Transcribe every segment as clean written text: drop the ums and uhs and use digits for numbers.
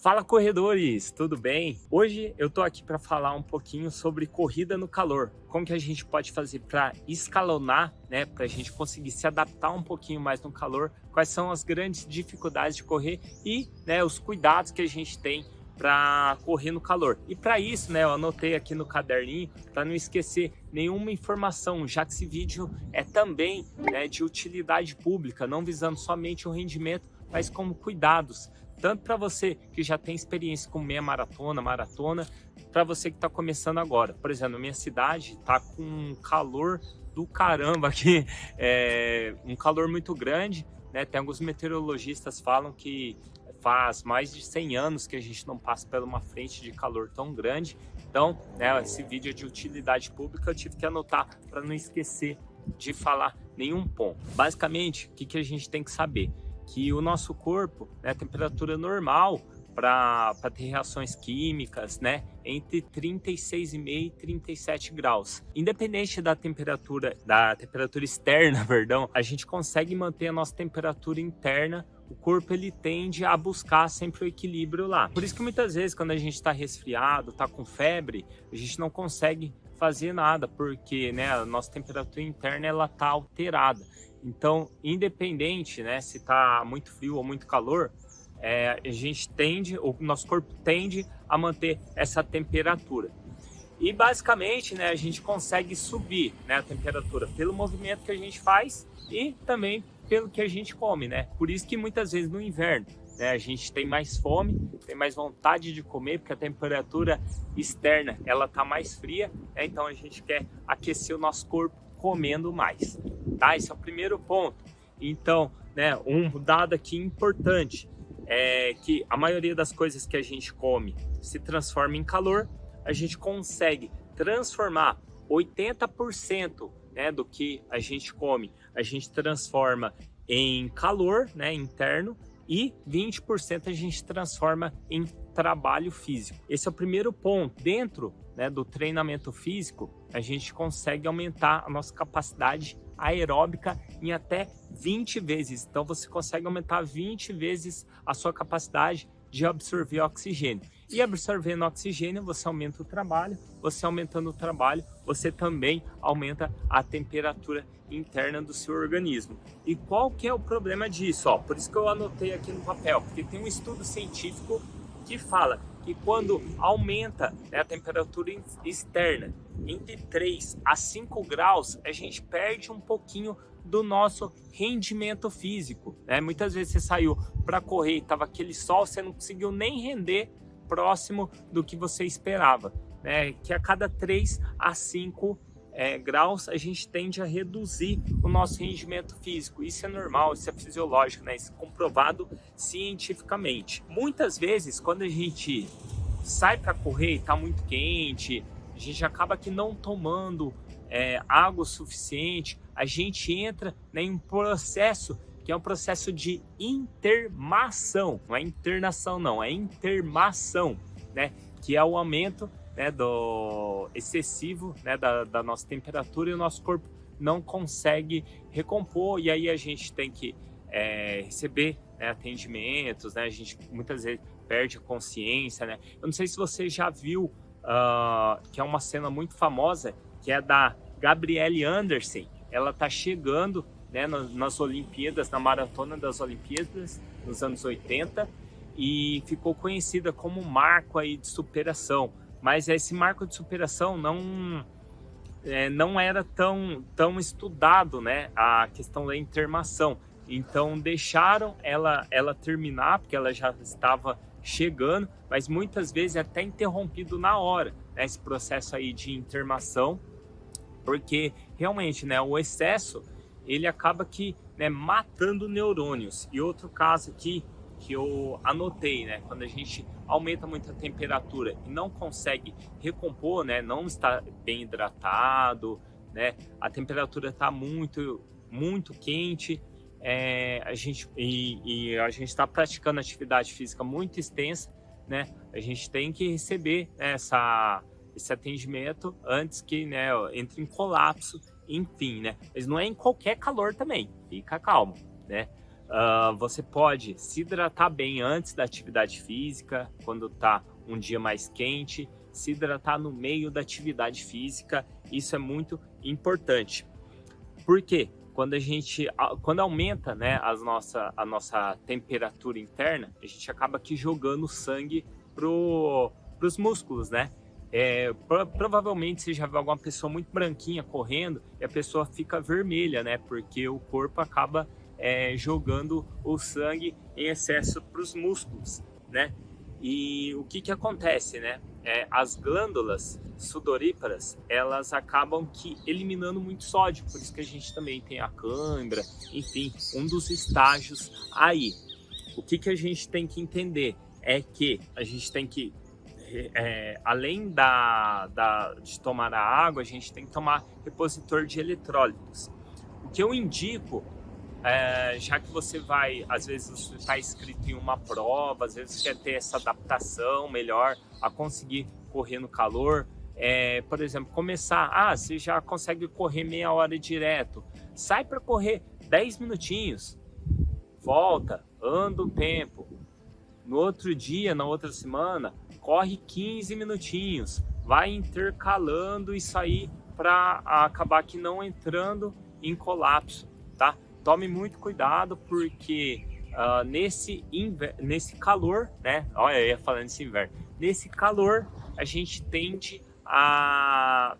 Fala corredores, tudo bem? Hoje eu tô aqui para falar um pouquinho sobre corrida no calor. Como que a gente pode fazer para escalonar, né, para a gente conseguir se adaptar um pouquinho mais no calor, quais são as grandes dificuldades de correr e, né, os cuidados que a gente tem para correr no calor. E para isso, né, eu anotei aqui no caderninho para não esquecer nenhuma informação, já que esse vídeo é também, né, de utilidade pública, não visando somente o rendimento, mas como cuidados. Tanto para você que já tem experiência com meia maratona, para você que está começando agora. Por exemplo, minha cidade está com um calor do caramba aqui, um calor muito grande, né? Tem alguns meteorologistas que falam que faz mais de 100 anos que a gente não passa por uma frente de calor tão grande. Então, né, esse vídeo é de utilidade pública, eu tive que anotar para não esquecer de falar nenhum ponto. Basicamente, o que a gente tem que saber? Que o nosso corpo, né, a temperatura normal para ter reações químicas, né, entre 36,5 e 37 graus. Independente da temperatura externa, perdão, a gente consegue manter a nossa temperatura interna. O corpo ele tende a buscar sempre o equilíbrio lá. Por isso que muitas vezes quando a gente está resfriado, está com febre, a gente não consegue fazer nada, porque, né, a nossa temperatura interna ela tá alterada. Então, independente, né, se está muito frio ou muito calor, a gente o nosso corpo tende a manter essa temperatura. E basicamente, né, a gente consegue subir, né, a temperatura pelo movimento que a gente faz e também pelo que a gente come, né? Por isso que muitas vezes no inverno, né, a gente tem mais fome, tem mais vontade de comer, porque a temperatura externa ela tá mais fria, né? Então a gente quer aquecer o nosso corpo comendo mais, tá? Esse é o primeiro ponto. Então, né, um dado aqui importante é que a maioria das coisas que a gente come se transforma em calor. A gente consegue transformar 80%, né, do que a gente come, a gente transforma em calor, né, interno, e 20% a gente transforma em trabalho físico. Esse é o primeiro ponto. Dentro, né, do treinamento físico, a gente consegue aumentar a nossa capacidade aeróbica em até 20 vezes. Então você consegue aumentar 20 vezes a sua capacidade de absorver oxigênio. E absorvendo oxigênio, você aumenta o trabalho, você aumentando o trabalho, você também aumenta a temperatura interna do seu organismo. E qual que é o problema disso? Por isso que eu anotei aqui no papel, porque tem um estudo científico que fala que quando aumenta, né, a temperatura externa entre 3 a 5 graus, a gente perde um pouquinho do nosso rendimento físico, né? Muitas vezes você saiu para correr, estava aquele sol, você não conseguiu nem render próximo do que você esperava, né? Que a cada 3 a 5 graus a gente tende a reduzir o nosso rendimento físico. Isso é normal, isso é fisiológico, né? Isso é comprovado cientificamente. Muitas vezes, quando a gente sai para correr e está muito quente, a gente acaba que não tomando água o suficiente, a gente entra, né, em um processo que é um processo de intermação, não é internação não, é intermação, né, que é o aumento, né, do excessivo, né, da nossa temperatura, e o nosso corpo não consegue recompor, e aí a gente tem que receber, né, atendimentos, né, a gente muitas vezes perde a consciência, né. Eu não sei se você já viu, que é uma cena muito famosa, que é da Gabrielle Anderson. Ela tá chegando, né, nas Olimpíadas, na maratona das Olimpíadas, nos anos 80, e ficou conhecida como um marco aí de superação. Mas esse marco de superação não era tão estudado, né, a questão da intermação. Então deixaram ela terminar, porque ela já estava chegando, mas muitas vezes é até interrompido na hora, né, esse processo aí de intermação, porque realmente, né, o excesso ele acaba que, né, matando neurônios. E outro caso aqui que eu anotei, né, quando a gente aumenta muito a temperatura e não consegue recompor, né, não está bem hidratado, né, a temperatura está muito quente, a gente está praticando atividade física muito extensa, né, a gente tem que receber esse atendimento antes que, né, entre em colapso, enfim, né? Mas não é em qualquer calor também, fica calmo, né? Você pode se hidratar bem antes da atividade física, quando está um dia mais quente, se hidratar no meio da atividade física, isso é muito importante. Por quê? Quando aumenta, né, a nossa temperatura interna, a gente acaba aqui jogando sangue pros músculos, né? Provavelmente você já viu alguma pessoa muito branquinha correndo e a pessoa fica vermelha, né? Porque o corpo acaba jogando o sangue em excesso para os músculos, né? E o que acontece, né? As glândulas sudoríparas, elas acabam eliminando muito sódio, por isso que a gente também tem a cãibra, enfim, um dos estágios aí. O que a gente tem que entender é que a gente tem que, além de tomar a água, a gente tem que tomar repositor de eletrólitos. O que eu indico, já que você vai, às vezes está escrito em uma prova, às vezes quer ter essa adaptação melhor a conseguir correr no calor, por exemplo, começar, você já consegue correr meia hora direto, sai para correr 10 minutinhos, volta, anda um tempo, no outro dia, na outra semana, corre 15 minutinhos, vai intercalando isso aí para acabar que não entrando em colapso, tá? Tome muito cuidado porque nesse calor, né? Olha, eu ia falando nesse inverno. Nesse calor, a gente tende a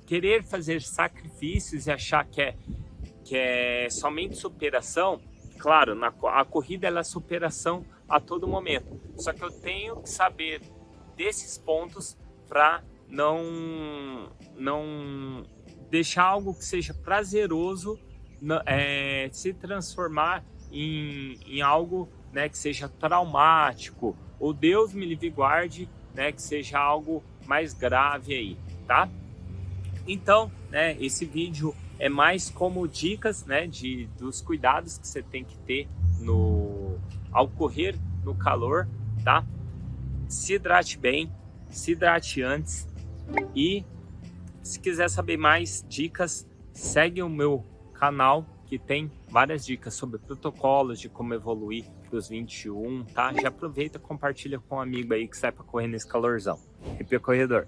querer fazer sacrifícios e achar que é somente superação. Claro, a corrida ela é superação a todo momento. Só que eu tenho que saber desses pontos para não deixar algo que seja prazeroso se transformar em algo, né, que seja traumático, ou Deus me livre e guarde, né, que seja algo mais grave aí, tá? Então, né, esse vídeo é mais como dicas, né, dos cuidados que você tem que ter ao correr no calor, tá? Se hidrate bem, se hidrate antes e se quiser saber mais dicas, segue o meu canal que tem várias dicas sobre protocolos de como evoluir para os 21, tá? Já aproveita e compartilha com um amigo aí que sai para correr nesse calorzão. Hippie Corredor.